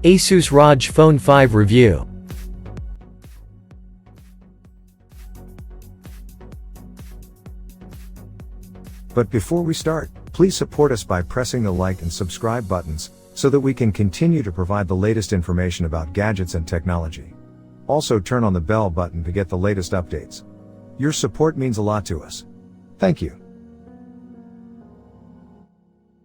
Asus ROG Phone 5 Review. But before we start, please support us by pressing the like and subscribe buttons, so that we can continue to provide the latest information about gadgets and technology. Also turn on the bell button to get the latest updates. Your support means a lot to us. Thank you.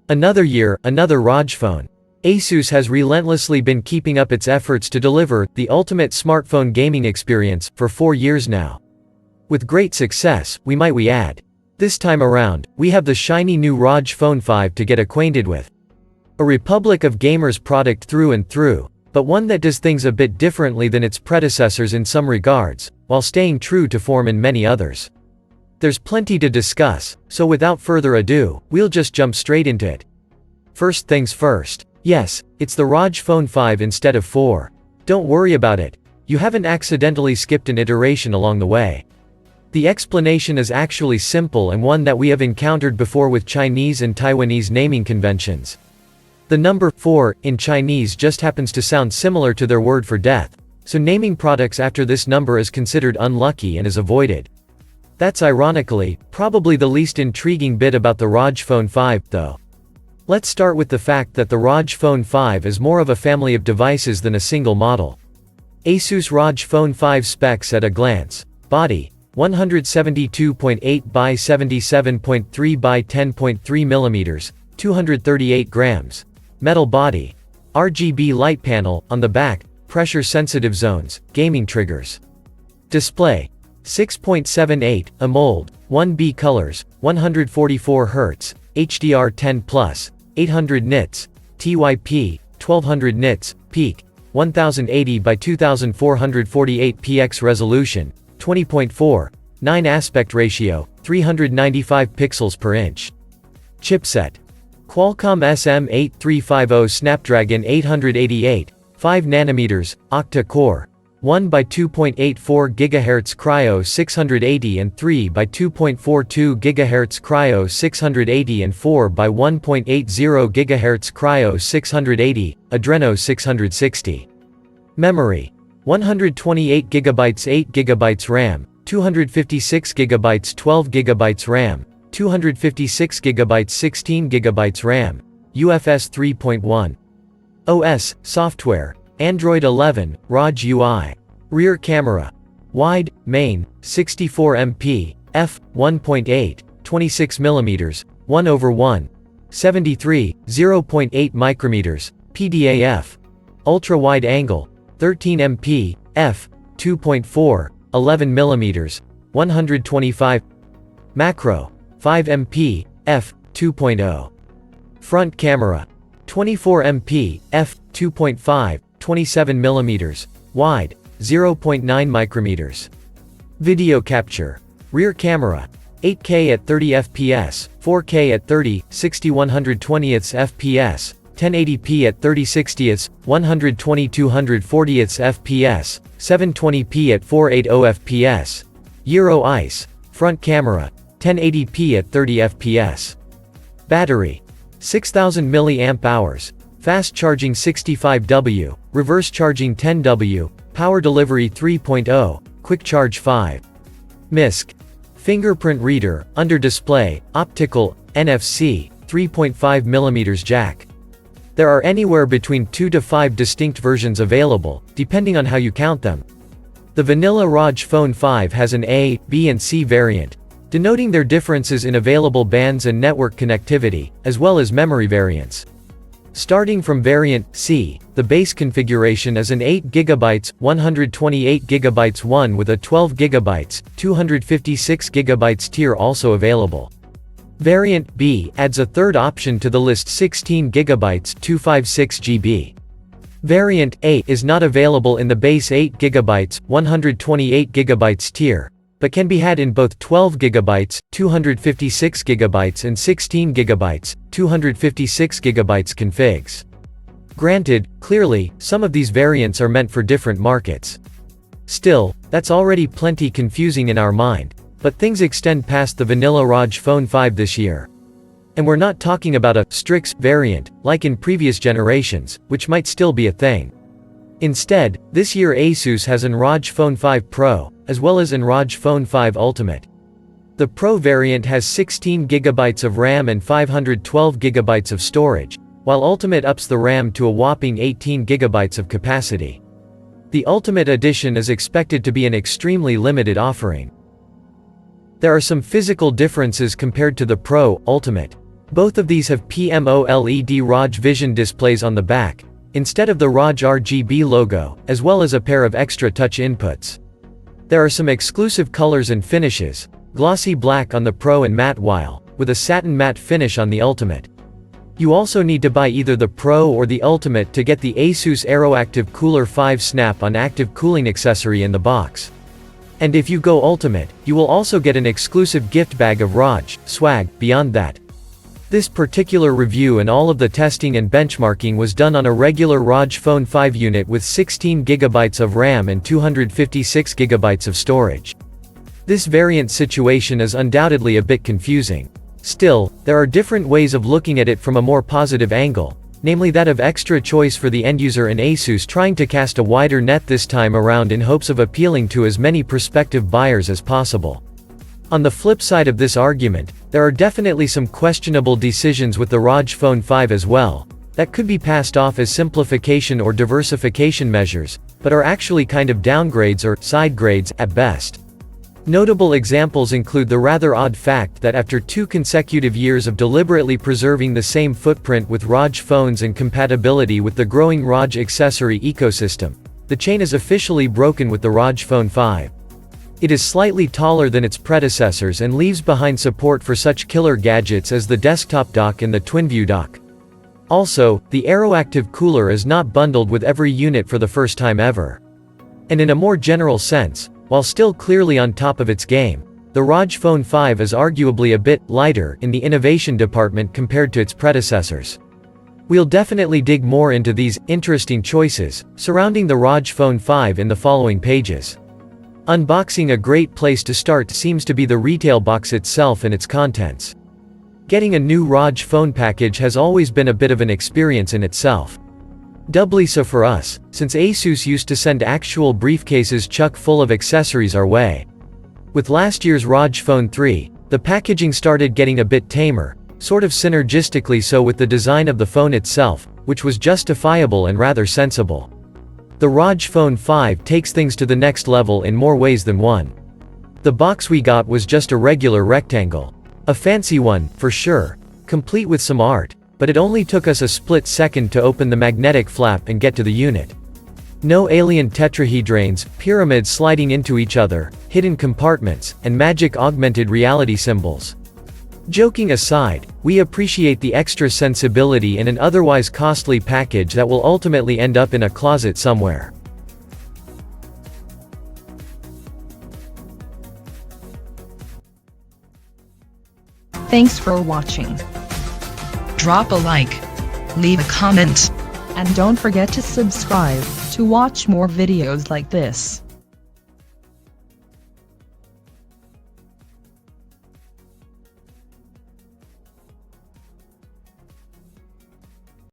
Another year, another ROG phone. Asus has relentlessly been keeping up its efforts to deliver the ultimate smartphone gaming experience for 4 years now. With great success, we add. This time around, we have the shiny new ROG Phone 5 to get acquainted with. A Republic of Gamers product through and through, but one that does things a bit differently than its predecessors in some regards, while staying true to form in many others. There's plenty to discuss, so without further ado, we'll just jump straight into it. First things first. Yes, it's the ROG Phone 5 instead of 4. Don't worry about it. You haven't accidentally skipped an iteration along the way. The explanation is actually simple and one that we have encountered before with Chinese and Taiwanese naming conventions. The number 4 in Chinese just happens to sound similar to their word for death, so naming products after this number is considered unlucky and is avoided. That's ironically, probably the least intriguing bit about the ROG Phone 5, though. Let's start with the fact that the ROG Phone 5 is more of a family of devices than a single model. Asus ROG Phone 5 specs at a glance. Body: 172.8 by 77.3 by 10.3 mm, 238 grams. Metal body. RGB light panel, on the back, pressure-sensitive zones, gaming triggers. Display: 6.78, AMOLED, 1B colors, 144 Hz, HDR10+, 800 nits, TYP, 1200 nits, peak, 1080 by 2448 px resolution, 20.4:9 aspect ratio, 395 pixels per inch. Chipset: Qualcomm SM8350 Snapdragon 888, 5 nm, octa-core, 1 by 2.84 GHz Cryo 680 and 3 by 2.42 GHz Cryo 680 and 4 by 1.80 GHz Cryo 680, Adreno 660. Memory: 128 GB 8 GB RAM, 256 GB 12 GB RAM, 256 GB 16 GB RAM, UFS 3.1. OS, software, Android 11, ROG UI. Rear camera. Wide, main, 64MP, f. 1.8, 26mm, 1/1, 73, 0.8 micrometers, PDAF. Ultra wide angle, 13MP, f. 2.4, 11mm, 125. Macro, 5MP, f. 2.0. Front camera. 24MP, f. 2.5, 27mm, wide, 0.9 micrometers. Video capture. Rear camera. 8K at 30 fps, 4K at 30, 60/120 fps, 1080p at 30 60ths, 120/240 fps, 720p at 480 fps. Euro ICE. Front camera. 1080p at 30 fps. Battery: 6000 mAh. Fast charging 65W, reverse charging 10W, power delivery 3.0, quick charge 5. MISC: fingerprint reader, under display, optical, NFC, 3.5mm jack. There are anywhere between 2 to 5 distinct versions available, depending on how you count them. The vanilla ROG Phone 5 has an A, B and C variant, denoting their differences in available bands and network connectivity, as well as memory variants. Starting from variant C, the base configuration is an 8GB, 128GB one with a 12GB, 256GB tier also available. Variant B adds a third option to the list, 16GB, 256GB. Variant A is not available in the base 8GB, 128GB tier, but can be had in both 12GB, 256GB and 16GB, 256GB configs. Granted, clearly, some of these variants are meant for different markets. Still, that's already plenty confusing in our mind, but things extend past the vanilla ROG Phone 5 this year. And we're not talking about a Strix variant, like in previous generations, which might still be a thing. Instead, this year Asus has an ROG Phone 5 Pro, as well as an ROG Phone 5 Ultimate. The Pro variant has 16GB of RAM and 512GB of storage, while Ultimate ups the RAM to a whopping 18GB of capacity. The Ultimate Edition is expected to be an extremely limited offering. There are some physical differences compared to the Pro, Ultimate. Both of these have PMOLED ROG Vision displays on the back, instead of the ROG RGB logo, as well as a pair of extra touch inputs. There are some exclusive colors and finishes, glossy black on the Pro and matte white, with a satin matte finish on the Ultimate. You also need to buy either the Pro or the Ultimate to get the Asus AeroActive Cooler 5 Snap-on active cooling accessory in the box. And if you go Ultimate, you will also get an exclusive gift bag of ROG swag. Beyond that, this particular review and all of the testing and benchmarking was done on a regular ROG Phone 5 unit with 16GB of RAM and 256GB of storage. This variant situation is undoubtedly a bit confusing. Still, there are different ways of looking at it from a more positive angle, namely that of extra choice for the end user and Asus trying to cast a wider net this time around in hopes of appealing to as many prospective buyers as possible. On the flip side of this argument, there are definitely some questionable decisions with the ROG Phone 5 as well, that could be passed off as simplification or diversification measures, but are actually kind of downgrades or side grades at best. Notable examples include the rather odd fact that after 2 consecutive years of deliberately preserving the same footprint with ROG phones and compatibility with the growing ROG accessory ecosystem, the chain is officially broken with the ROG Phone 5. It is slightly taller than its predecessors and leaves behind support for such killer gadgets as the desktop dock and the TwinView dock. Also, the AeroActive cooler is not bundled with every unit for the first time ever. And in a more general sense, while still clearly on top of its game, the ROG Phone 5 is arguably a bit lighter in the innovation department compared to its predecessors. We'll definitely dig more into these interesting choices surrounding the ROG Phone 5 in the following pages. Unboxing: a great place to start seems to be the retail box itself and its contents. Getting a new ROG phone package has always been a bit of an experience in itself. Doubly so for us, since Asus used to send actual briefcases chock full of accessories our way. With last year's ROG Phone 3, the packaging started getting a bit tamer, sort of synergistically so with the design of the phone itself, which was justifiable and rather sensible. The ROG Phone 5 takes things to the next level in more ways than one. The box we got was just a regular rectangle. A fancy one, for sure, complete with some art, but it only took us a split second to open the magnetic flap and get to the unit. No alien tetrahedrans, pyramids sliding into each other, hidden compartments, and magic augmented reality symbols. Joking aside, we appreciate the extra sensibility in an otherwise costly package that will ultimately end up in a closet somewhere. Thanks for watching. Drop a like, leave a comment, and don't forget to subscribe to watch more videos like this.